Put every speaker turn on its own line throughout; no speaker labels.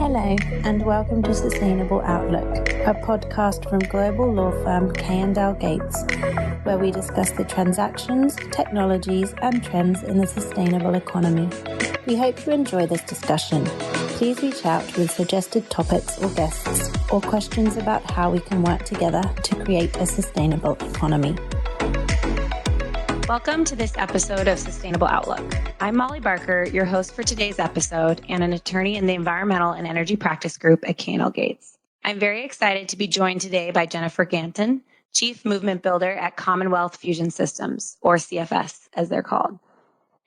Hello, and welcome to Sustainable Outlook, a podcast from global law firm K&L Gates, where we discuss the transactions, technologies, and trends in the sustainable economy. We hope you enjoy this discussion. Please reach out with suggested topics or guests, or questions about how we can work together to create a sustainable economy. Welcome to this episode of Sustainable Outlook. I'm Molly Barker, your host for today's episode and an attorney in the Environmental and Energy Practice Group at K&L Gates. I'm very excited to be joined today by Jennifer Ganten, Chief Movement Builder at Commonwealth Fusion Systems, or CFS as they're called.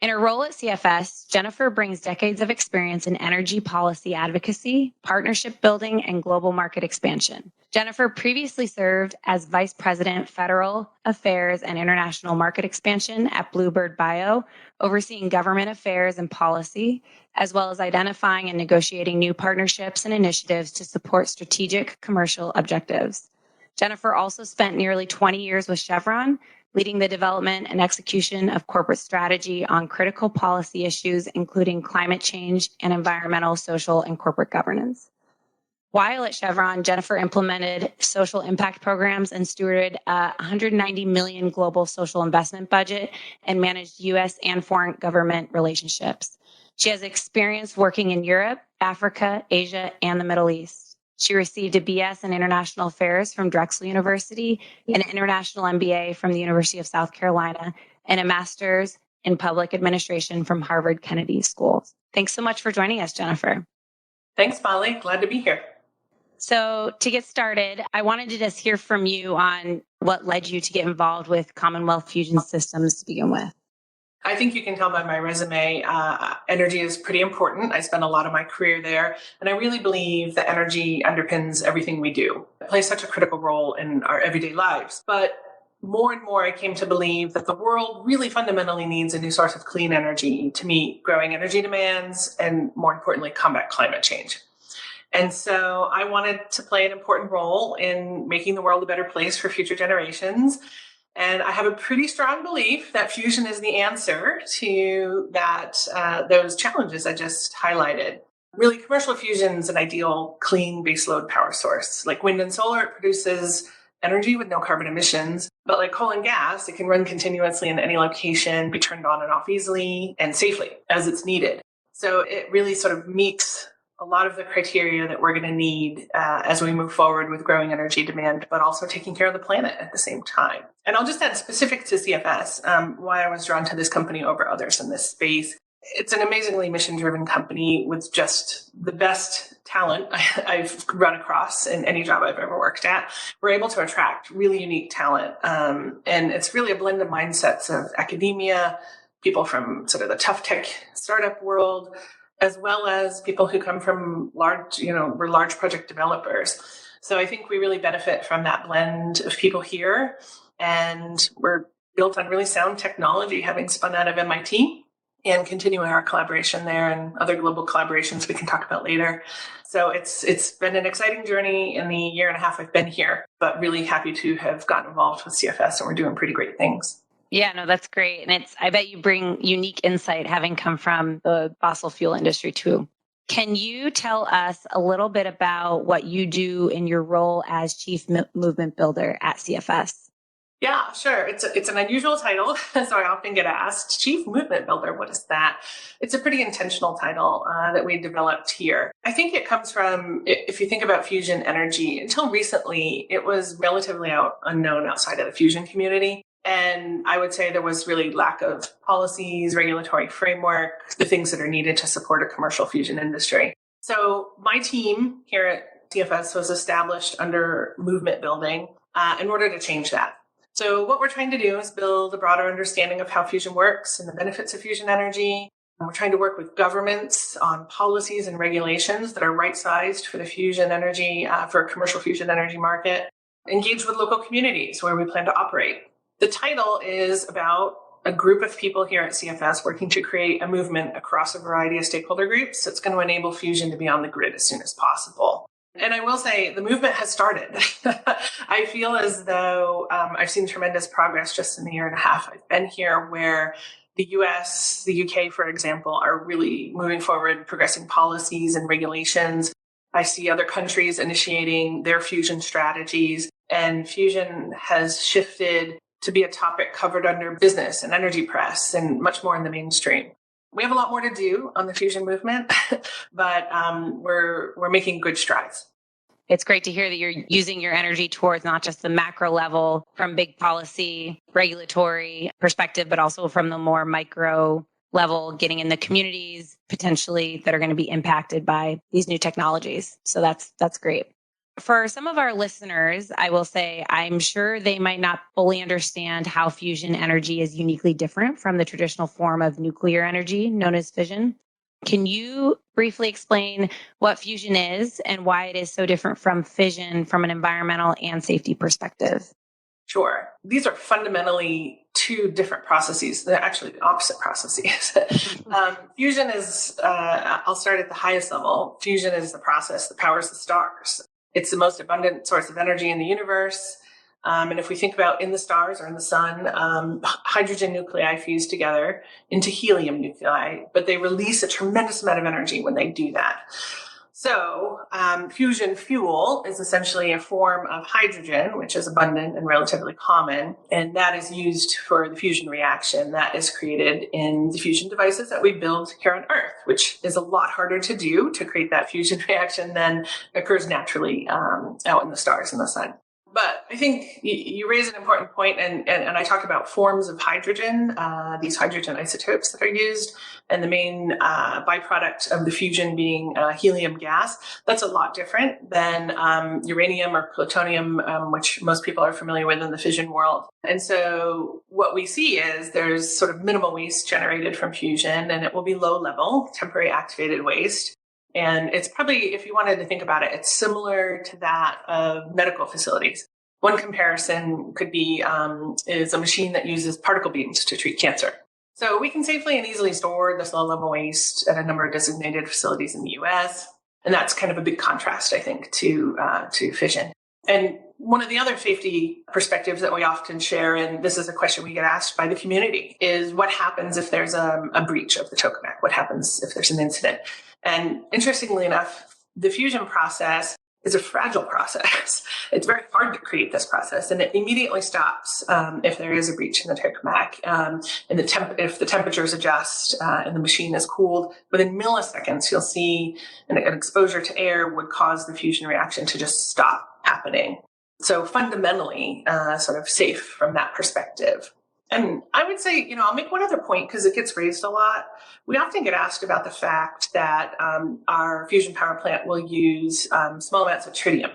In her role at CFS, Jennifer brings decades of experience in energy policy advocacy, partnership building, and global market expansion. Jennifer previously served as Vice President, Federal Affairs and International Market Expansion at Bluebird Bio, overseeing government affairs and policy, as well as identifying and negotiating new partnerships and initiatives to support strategic commercial objectives. Jennifer also spent nearly 20 years with Chevron, leading the development and execution of corporate strategy on critical policy issues, including climate change and environmental, social, and corporate governance. While at Chevron, Jennifer implemented social impact programs and stewarded a $190 million global social investment budget and managed U.S. and foreign government relationships. She has experience working in Europe, Africa, Asia, and the Middle East. She received a BS in International Affairs from Drexel University, an International MBA from the University of South Carolina, and a Master's in Public Administration from Harvard Kennedy School. Thanks so much for joining us, Jennifer.
Thanks, Molly. Glad to be here.
So to get started, I wanted to just hear from you on what led you to get involved with Commonwealth Fusion Systems to begin with.
I think you can tell by my resume, energy is pretty important. I spent a lot of my career there, and I really believe that energy underpins everything we do. It plays such a critical role in our everyday lives. But more and more, I came to believe that the world really fundamentally needs a new source of clean energy to meet growing energy demands and, more importantly, combat climate change. And so I wanted to play an important role in making the world a better place for future generations. And I have a pretty strong belief that fusion is the answer to those challenges I just highlighted. Really, commercial fusion is an ideal clean baseload power source. Like wind and solar, it produces energy with no carbon emissions. But like coal and gas, it can run continuously in any location, be turned on and off easily and safely as it's needed. So it really sort of meets a lot of the criteria that we're going to need as we move forward with growing energy demand, but also taking care of the planet at the same time. And I'll just add specific to CFS, why I was drawn to this company over others in this space. It's an amazingly mission-driven company with just the best talent I've run across in any job I've ever worked at. We're able to attract really unique talent. And it's really a blend of mindsets of academia, people from sort of the tough tech startup world, as well as people who come from we're large project developers. So I think we really benefit from that blend of people here. And we're built on really sound technology, having spun out of MIT and continuing our collaboration there and other global collaborations we can talk about later. So it's been an exciting journey in the year and a half I've been here, but really happy to have gotten involved with CFS, and we're doing pretty great things.
Yeah, no, that's great. And I bet you bring unique insight having come from the fossil fuel industry too. Can you tell us a little bit about what you do in your role as Chief Movement Builder at CFS?
Yeah, sure. It's an unusual title, so I often get asked, Chief Movement Builder, what is that? It's a pretty intentional title that we developed here. I think it comes from, if you think about fusion energy, until recently, it was relatively unknown outside of the fusion community. And I would say there was really lack of policies, regulatory framework, the things that are needed to support a commercial fusion industry. So my team here at CFS was established under movement building in order to change that. So what we're trying to do is build a broader understanding of how fusion works and the benefits of fusion energy. And we're trying to work with governments on policies and regulations that are right-sized for the fusion energy, for a commercial fusion energy market. Engage with local communities where we plan to operate. The title is about a group of people here at CFS working to create a movement across a variety of stakeholder groups that's going to enable fusion to be on the grid as soon as possible. And I will say the movement has started. I feel as though I've seen tremendous progress just in the year and a half I've been here, where the US, the UK, for example, are really moving forward, progressing policies and regulations I see other countries initiating their fusion strategies, and fusion has shifted to be a topic covered under business and energy press and much more in the mainstream. We have a lot more to do on the fusion movement, but we're making good strides.
It's great to hear that you're using your energy towards not just the macro level from big policy, regulatory perspective, but also from the more micro level, getting in the communities potentially that are going to be impacted by these new technologies. So that's great. For some of our listeners, I will say, I'm sure they might not fully understand how fusion energy is uniquely different from the traditional form of nuclear energy known as fission. Can you briefly explain what fusion is and why it is so different from fission from an environmental and safety perspective?
Sure. These are fundamentally two different processes. They're actually opposite processes. Fusion is, I'll start at the highest level. Fusion is the process that powers the stars. It's the most abundant source of energy in the universe. And if we think about in the stars or in the sun, hydrogen nuclei fuse together into helium nuclei, but they release a tremendous amount of energy when they do that. So fusion fuel is essentially a form of hydrogen, which is abundant and relatively common, and that is used for the fusion reaction that is created in the fusion devices that we build here on Earth, which is a lot harder to do to create that fusion reaction than occurs naturally out in the stars and the sun. But I think you raise an important point, and I talk about forms of hydrogen, these hydrogen isotopes that are used, and the main byproduct of the fusion being helium gas. That's a lot different than uranium or plutonium, which most people are familiar with in the fission world. And so what we see is there's sort of minimal waste generated from fusion, and it will be low level, temporary activated waste. And it's probably, if you wanted to think about it, it's similar to that of medical facilities. One comparison could be is a machine that uses particle beams to treat cancer. So we can safely and easily store this low-level waste at a number of designated facilities in the U.S. And that's kind of a big contrast, I think, to fission. And one of the other safety perspectives that we often share, and this is a question we get asked by the community, is what happens if there's a breach of the tokamak? What happens if there's an incident? And interestingly enough, the fusion process is a fragile process. It's very hard to create this process, and it immediately stops if there is a breach in the tokamak. And if the temperatures adjust and the machine is cooled, within milliseconds, you'll see an exposure to air would cause the fusion reaction to just stop happening. So fundamentally, sort of safe from that perspective. And I would say, I'll make one other point because it gets raised a lot. We often get asked about the fact that our fusion power plant will use small amounts of tritium,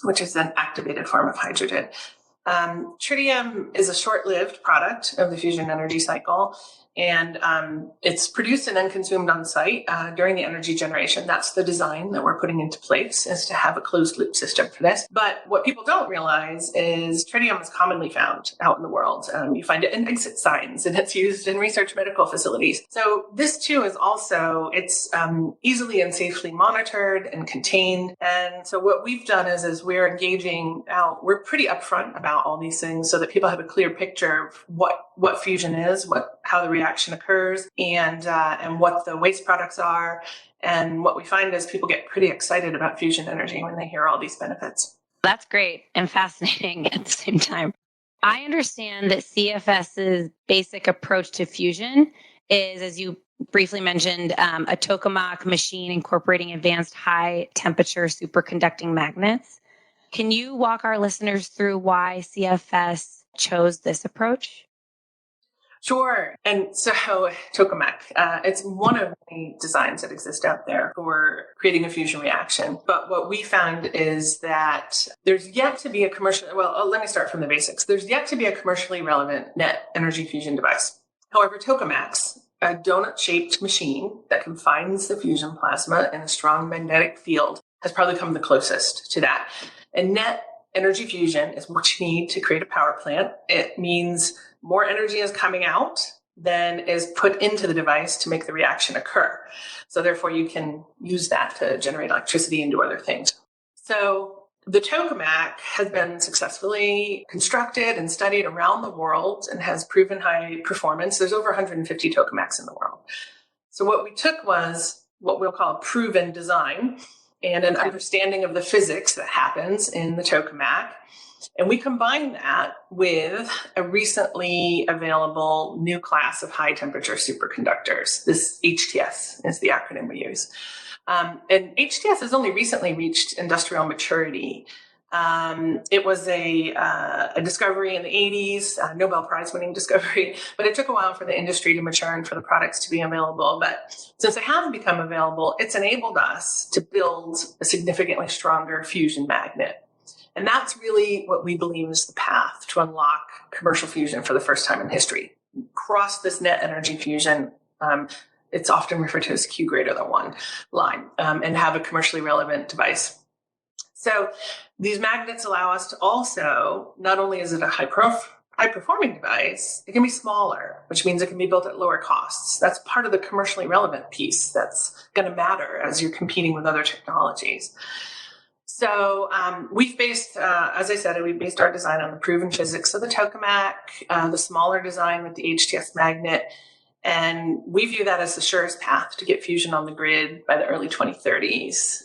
which is an activated form of hydrogen. Tritium is a short-lived product of the fusion energy cycle, and it's produced and then consumed on site during the energy generation. That's the design that we're putting into place, is to have a closed-loop system for this. But what people don't realize is tritium is commonly found out in the world. You find it in exit signs, and it's used in research medical facilities. So this, too, is also, it's easily and safely monitored and contained. And so what we've done is we're engaging out, we're pretty upfront about all these things so that people have a clear picture of what fusion is, how the reaction occurs, and what the waste products are. And what we find is people get pretty excited about fusion energy when they hear all these benefits. That's great and fascinating at the same time. I understand that CFS's basic approach to fusion is, as you briefly mentioned, a tokamak machine incorporating advanced high temperature superconducting magnets. Can you walk our listeners through why CFS chose this approach? Sure. And so tokamak, it's one of the designs that exist out there for creating a fusion reaction. But what we found is that there's yet to be a let me start from the basics. There's yet to be a commercially relevant net energy fusion device. However, tokamaks, a donut-shaped machine that confines the fusion plasma in a strong magnetic field, has probably come the closest to that. And net energy fusion is what you need to create a power plant. It means more energy is coming out than is put into the device to make the reaction occur. So therefore, you can use that to generate electricity and do other things. So the tokamak has been successfully constructed and studied around the world and has proven high performance. There's over 150 tokamaks in the world. So what we took was what we'll call a proven design and an understanding of the physics that happens in the tokamak. And we combine that with a recently available new class of high temperature superconductors. This HTS is the acronym we use. And HTS has only recently reached industrial maturity. It was a discovery in the 80s, Nobel Prize winning discovery, but it took a while for the industry to mature and for the products to be available. But since it has become available, it's enabled us to build a significantly stronger fusion magnet. And that's really what we believe is the path to unlock commercial fusion for the first time in history. Cross this net energy fusion, it's often referred to as Q greater than 1 line, and have a commercially relevant device. So these magnets allow us to also, not only is it a high-performing device, it can be smaller, which means it can be built at lower costs. That's part of the commercially relevant piece that's going to matter as you're competing with other technologies. So we've based, as I said, we based our design on the proven physics of the tokamak, the smaller design with the HTS magnet, and we view that as the surest path to get fusion on the grid by the early 2030s.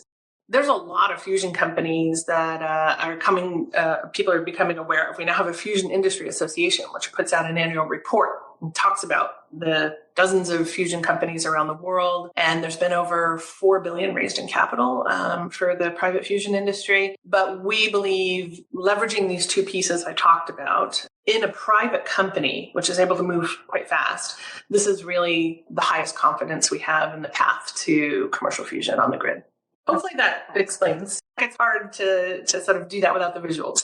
There's a lot of fusion companies that are coming, people are becoming aware of. We now have a Fusion Industry Association, which puts out an annual report and talks about the dozens of fusion companies around the world. And there's been over $4 billion raised in capital for the private fusion industry. But we believe leveraging these two pieces I talked about in a private company, which is able to move quite fast, this is really the highest confidence we have in the path to commercial fusion on the grid. Hopefully that explains. It's hard to sort of do that without the visuals.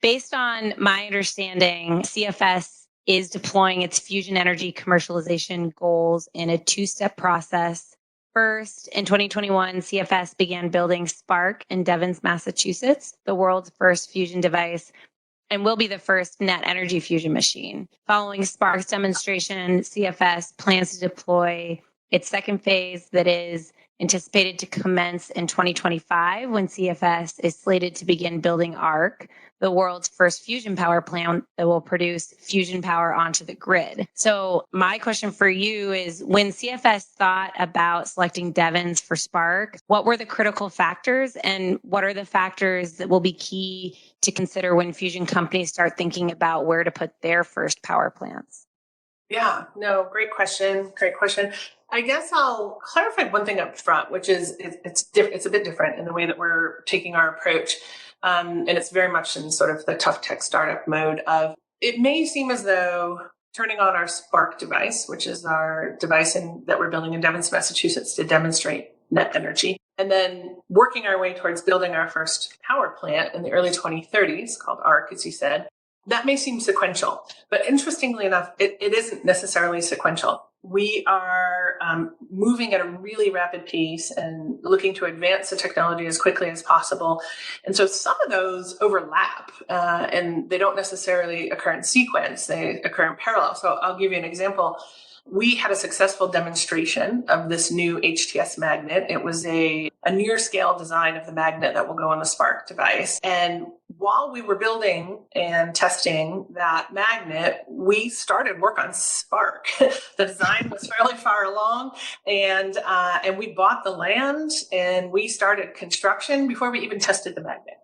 Based on my understanding, CFS is deploying its fusion energy commercialization goals in a two-step process. First, in 2021, CFS began building Spark in Devens, Massachusetts, the world's first fusion device, and will be the first net energy fusion machine. Following Spark's demonstration, CFS plans to deploy its second phase that is anticipated to commence in 2025 when CFS is slated to begin building ARC, the world's first fusion power plant that will produce fusion power onto the grid. So my question for you is, when CFS thought about selecting Devens for Spark, what were the critical factors and what are the factors that will be key to consider when fusion companies start thinking about where to put their first power plants?
Yeah, no, great question. Great question. I guess I'll clarify one thing up front, which is it's a bit different in the way that we're taking our approach. And it's very much in sort of the tough tech startup mode of, it may seem as though turning on our Spark device, which is our device that we're building in Devens, Massachusetts to demonstrate net energy, and then working our way towards building our first power plant in the early 2030s called ARC, as you said, that may seem sequential. But interestingly enough, it isn't necessarily sequential. We are moving at a really rapid pace and looking to advance the technology as quickly as possible. And so some of those overlap and they don't necessarily occur in sequence. They occur in parallel. So I'll give you an example. We had a successful demonstration of this new HTS magnet. It was a near scale design of the magnet that will go on the Spark device. And while we were building and testing that magnet, we started work on Spark. The design was fairly far along, and we bought the land and we started construction before we even tested the magnet.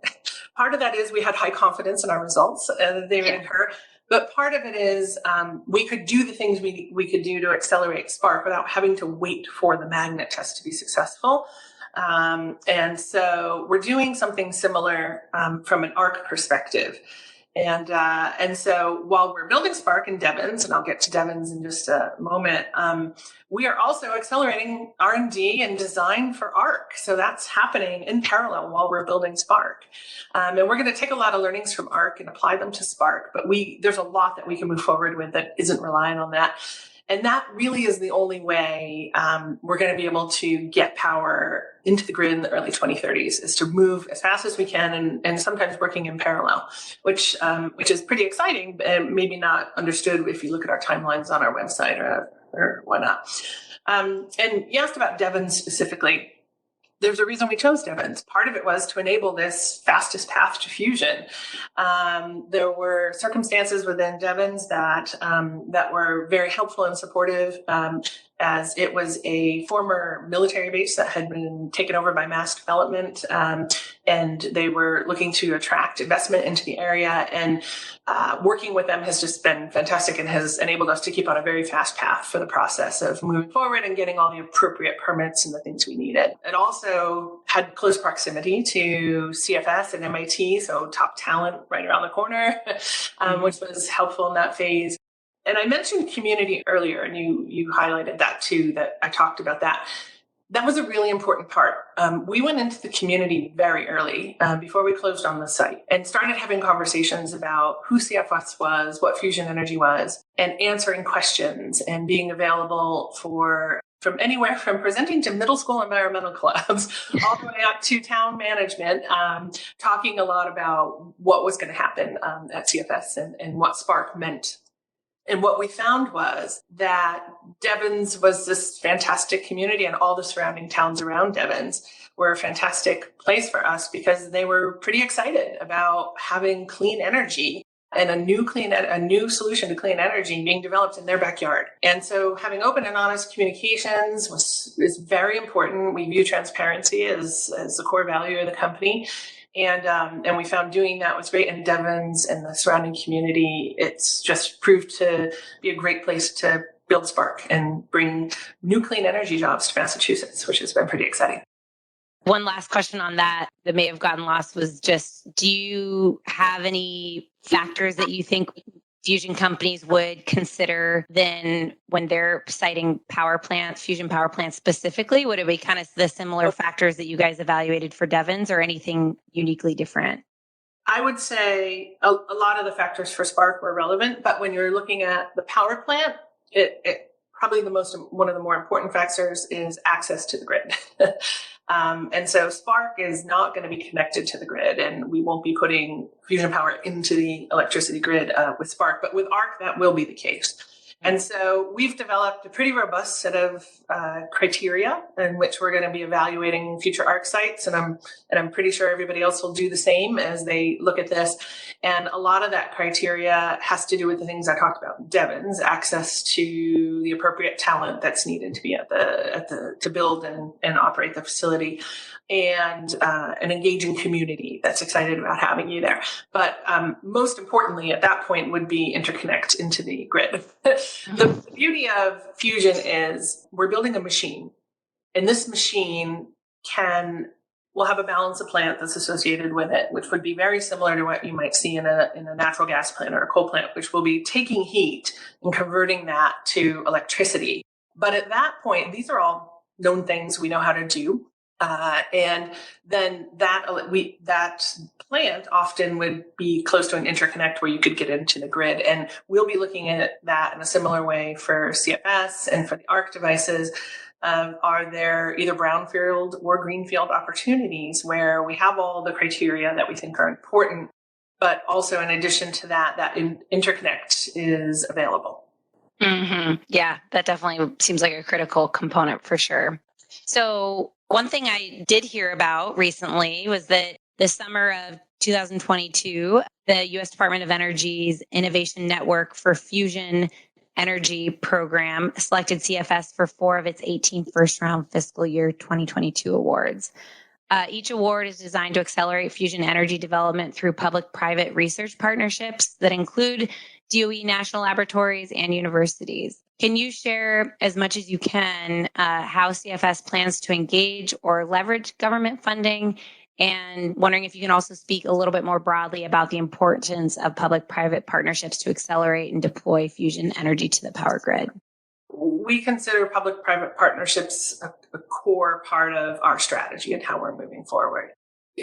Part of that is we had high confidence in our results that they would occur. But part of it is we could do the things we could do to accelerate Spark without having to wait for the magnet test to be successful. And so we're doing something similar from an ARC perspective. And so while we're building Spark in Devens, and I'll get to Devens in just a moment, we are also accelerating R&D and design for ARC. So that's happening in parallel while we're building Spark. And we're going to take a lot of learnings from ARC and apply them to Spark, but there's a lot that we can move forward with that isn't relying on that. And that really is the only way we're going to be able to get power into the grid in the early 2030s, is to move as fast as we can and sometimes working in parallel, which is pretty exciting and maybe not understood if you look at our timelines on our website or whatnot. And you asked about Devens specifically. There's a reason we chose Devens. Part of it was to enable this fastest path to fusion. There were circumstances within Devens that were very helpful and supportive. as it was a former military base that had been taken over by mass development, and they were looking to attract investment into the area. And working with them has just been fantastic and has enabled us to keep on a very fast path for the process of moving forward and getting all the appropriate permits and the things we needed. It also had close proximity to CFS and MIT, so top talent right around the corner, which was helpful in that phase. And I mentioned community earlier, and you highlighted that too, that I talked about that. That was a really important part. We went into the community very early, before we closed on the site, and started having conversations about who CFS was, what fusion energy was, and answering questions and being available from anywhere from presenting to middle school environmental clubs all the way up to town management, talking a lot about what was going to happen at CFS and what Spark meant. And what we found was that Devens was this fantastic community, and all the surrounding towns around Devens were a fantastic place for us because they were pretty excited about having clean energy and a new solution to clean energy being developed in their backyard. And so having open and honest communications is very important. We view transparency as the core value of the company. And we found doing that was great. And Devens and the surrounding community, it's just proved to be a great place to build Spark and bring new clean energy jobs to Massachusetts, which has been pretty exciting.
One last question on that may have gotten lost was just, do you have any factors that you think fusion companies would consider then when they're citing fusion power plants specifically? Would it be kind of the similar factors that you guys evaluated for Devens, or anything uniquely different?
I would say a lot of the factors for Spark were relevant, but when you're looking at the power plant, it probably one of the more important factors is access to the grid. And so Spark is not going to be connected to the grid, and we won't be putting fusion power into the electricity grid with Spark, but with ARC, that will be the case. And so we've developed a pretty robust set of criteria in which we're going to be evaluating future ARC sites. And I'm pretty sure everybody else will do the same as they look at this. And a lot of that criteria has to do with the things I talked about. Devens, access to the appropriate talent that's needed to be to build and operate the facility, and an engaging community that's excited about having you there. But most importantly, at that point, would be interconnect into the grid. The beauty of fusion is we're building a machine, and this machine will have a balance of plant that's associated with it, which would be very similar to what you might see in a natural gas plant or a coal plant, which will be taking heat and converting that to electricity. But at that point, these are all known things we know how to do. And then that plant often would be close to an interconnect where you could get into the grid. And we'll be looking at that in a similar way for CFS and for the ARC devices. Are there either brownfield or greenfield opportunities where we have all the criteria that we think are important, but also in addition to that interconnect is available?
Mm-hmm. Yeah, that definitely seems like a critical component for sure. So one thing I did hear about recently was that the summer of 2022, the U.S. Department of Energy's Innovation Network for Fusion Energy program selected CFS for 4 of its 18 first-round fiscal year 2022 awards. Each award is designed to accelerate fusion energy development through public-private research partnerships that include DOE national laboratories and universities. Can you share as much as you can how CFS plans to engage or leverage government funding? And wondering if you can also speak a little bit more broadly about the importance of public-private partnerships to accelerate and deploy fusion energy to the power grid.
We consider public-private partnerships a core part of our strategy and how we're moving forward.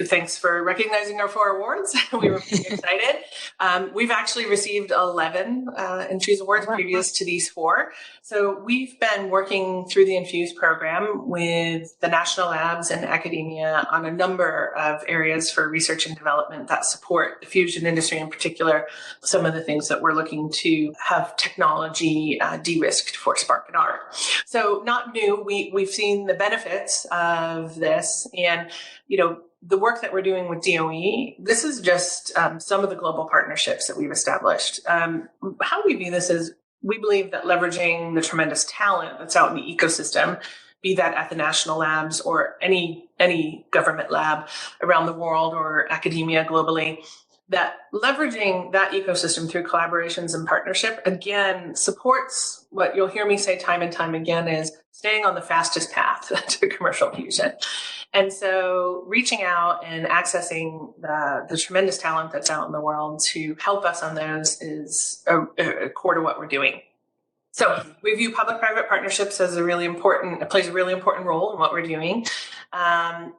Thanks for recognizing our 4 awards. We were pretty excited. We've actually received 11 Infuse awards previous to these 4. So we've been working through the Infuse program with the national labs and academia on a number of areas for research and development that support the fusion industry, in particular, some of the things that we're looking to have technology de-risked for Spark and ARC. So not new. We've seen the benefits of this, and the work that we're doing with DOE, this is just some of the global partnerships that we've established. How we view this is we believe that leveraging the tremendous talent that's out in the ecosystem, be that at the national labs or any government lab around the world or academia globally, that leveraging that ecosystem through collaborations and partnership, again, supports what you'll hear me say time and time again is staying on the fastest path to commercial fusion. And so reaching out and accessing the tremendous talent that's out in the world to help us on those is a core to what we're doing. So we view public-private partnerships as it plays a really important role in what we're doing. And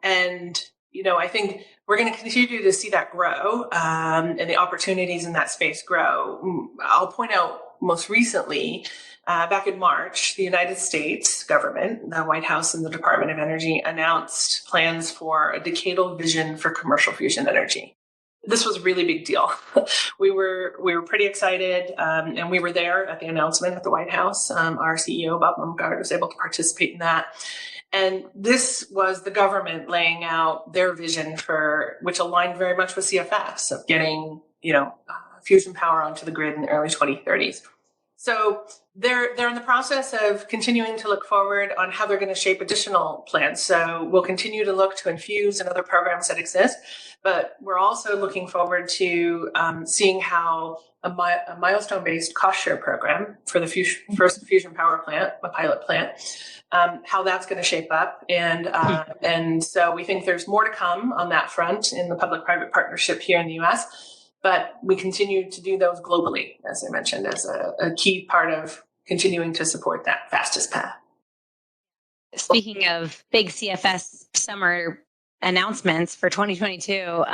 I think we're going to continue to see that grow and the opportunities in that space grow. I'll point out most recently, back in March, the United States government, the White House and the Department of Energy announced plans for a decadal vision for commercial fusion energy. This was a really big deal. We were pretty excited, and we were there at the announcement at the White House. Our CEO, Bob Mumgard, was able to participate in that. And this was the government laying out their vision which aligned very much with CFS of getting, fusion power onto the grid in the early 2030s. So they're in the process of continuing to look forward on how they're going to shape additional plans. So we'll continue to look to infuse in other programs that exist, but we're also looking forward to seeing how a milestone-based cost share program for the first fusion power plant, a pilot plant, how that's going to shape up. And so we think there's more to come on that front in the public-private partnership here in the U.S., but we continue to do those globally, as I mentioned, as a key part of continuing to support that fastest path.
Speaking of big CFS summer announcements for 2022,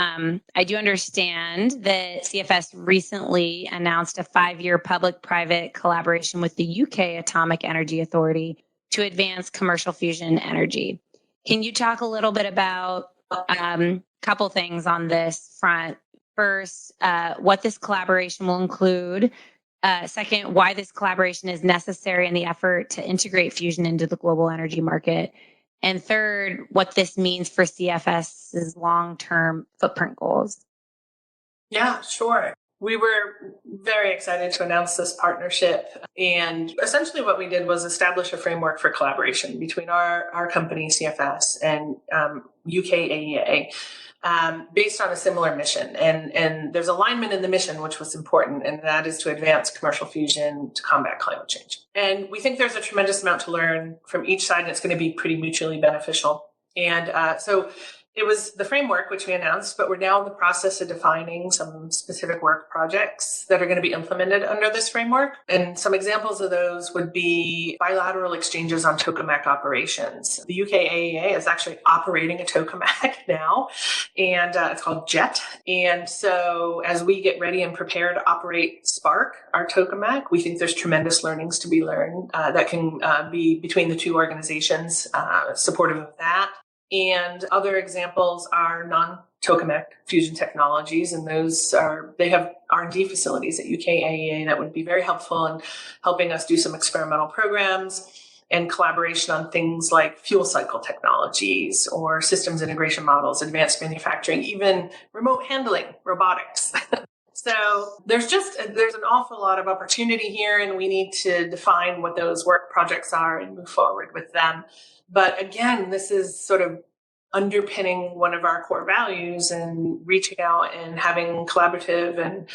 I do understand that CFS recently announced a 5-year public-private collaboration with the UK Atomic Energy Authority to advance commercial fusion energy. Can you talk a little bit about a couple things on this front? First, what this collaboration will include. Second, why this collaboration is necessary in the effort to integrate fusion into the global energy market. And third, what this means for CFS's long-term footprint goals.
Yeah, sure. We were very excited to announce this partnership. And essentially what we did was establish a framework for collaboration between our company, CFS, and UK AEA. Based on a similar mission. And there's alignment in the mission, which was important, and that is to advance commercial fusion to combat climate change. And we think there's a tremendous amount to learn from each side, and it's going to be pretty mutually beneficial. And so it was the framework which we announced, but we're now in the process of defining some specific work projects that are going to be implemented under this framework. And some examples of those would be bilateral exchanges on tokamak operations. The UK AEA is actually operating a tokamak now, and it's called JET. And so as we get ready and prepare to operate Spark, our tokamak, we think there's tremendous learnings to be learned that can be between the two organizations, supportive of that. And other examples are non-tokamak fusion technologies, and they have R&D facilities at UK AEA that would be very helpful in helping us do some experimental programs and collaboration on things like fuel cycle technologies or systems integration models, advanced manufacturing, even remote handling, robotics. So there's an awful lot of opportunity here, and we need to define what those work projects are and move forward with them. But again, this is sort of underpinning one of our core values and reaching out and having collaborative and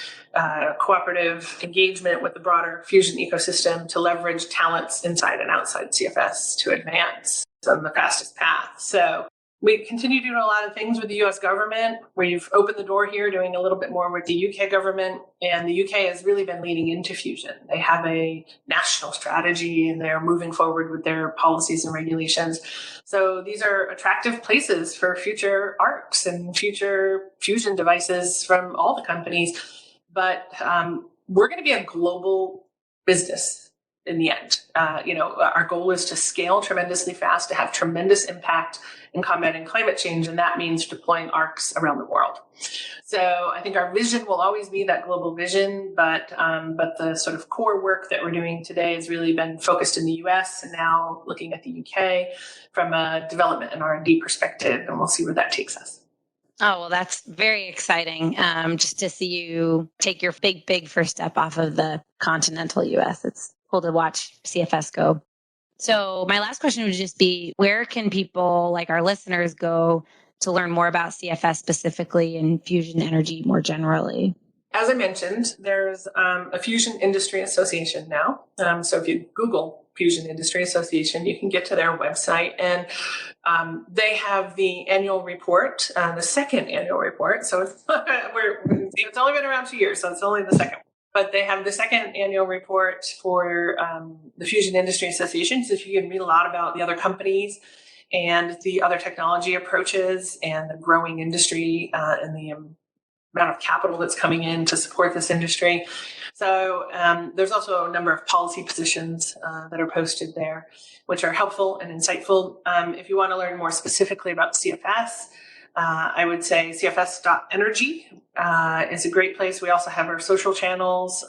cooperative engagement with the broader fusion ecosystem to leverage talents inside and outside CFS to advance on the fastest path. So we continue doing a lot of things with the US government. We've opened the door here doing a little bit more with the UK government, and the UK has really been leading into fusion. They have a national strategy and they're moving forward with their policies and regulations. So these are attractive places for future ARCs and future fusion devices from all the companies. But we're going to be a global business in the end. Our goal is to scale tremendously fast, to have tremendous impact in combating climate change, and that means deploying ARCs around the world. So I think our vision will always be that global vision, but the sort of core work that we're doing today has really been focused in the US and now looking at the UK from a development and R&D perspective, and we'll see where that takes us.
Oh, well, that's very exciting. Just to see you take your big first step off of the continental US. It's cool to watch CFS go. So my last question would just be, where can people like our listeners go to learn more about CFS specifically and fusion energy more generally?
As I mentioned, there's a Fusion Industry Association now. So if you Google Fusion Industry Association, you can get to their website, and they have the annual report, the second annual report. So it's only been around 2 years, so it's only the second. But they have the second annual report for the Fusion Industry Association. So you can read a lot about the other companies and the other technology approaches and the growing industry and the amount of capital that's coming in to support this industry. So there's also a number of policy positions that are posted there, which are helpful and insightful. If you want to learn more specifically about CFS, I would say cfs.energy is a great place. We also have our social channels,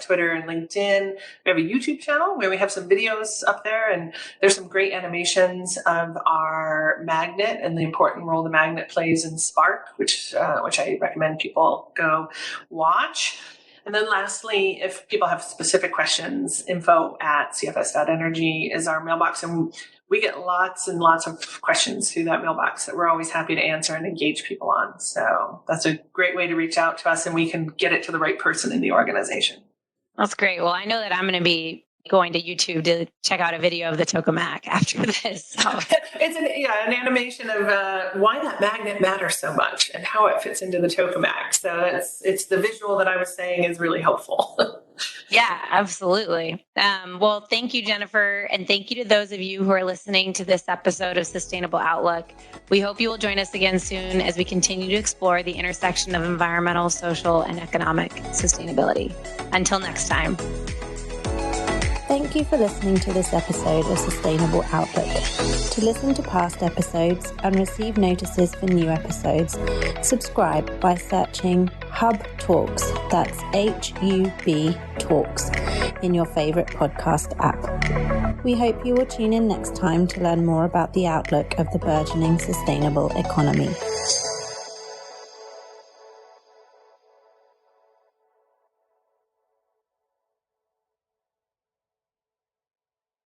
Twitter and LinkedIn. We have a YouTube channel where we have some videos up there, and there's some great animations of our magnet and the important role the magnet plays in spark, which I recommend people go watch. And then lastly, if people have specific questions, info@cfs.energy is our mailbox. And we get lots and lots of questions through that mailbox that we're always happy to answer and engage people on. So that's a great way to reach out to us, and we can get it to the right person in the organization.
That's great. Well, I know that I'm going to be going to YouTube to check out a video of the tokamak after this. So.
It's an animation of why that magnet matters so much and how it fits into the tokamak. So it's the visual that I was saying is really helpful.
Yeah, absolutely. Well, thank you, Jennifer. And thank you to those of you who are listening to this episode of Sustainable Outlook. We hope you will join us again soon as we continue to explore the intersection of environmental, social, and economic sustainability. Until next time.
Thank you for listening to this episode of Sustainable Outlook. To listen to past episodes and receive notices for new episodes, subscribe by searching Hub Talks, that's HUB Talks, in your favorite podcast app. We hope you will tune in next time to learn more about the outlook of the burgeoning sustainable economy.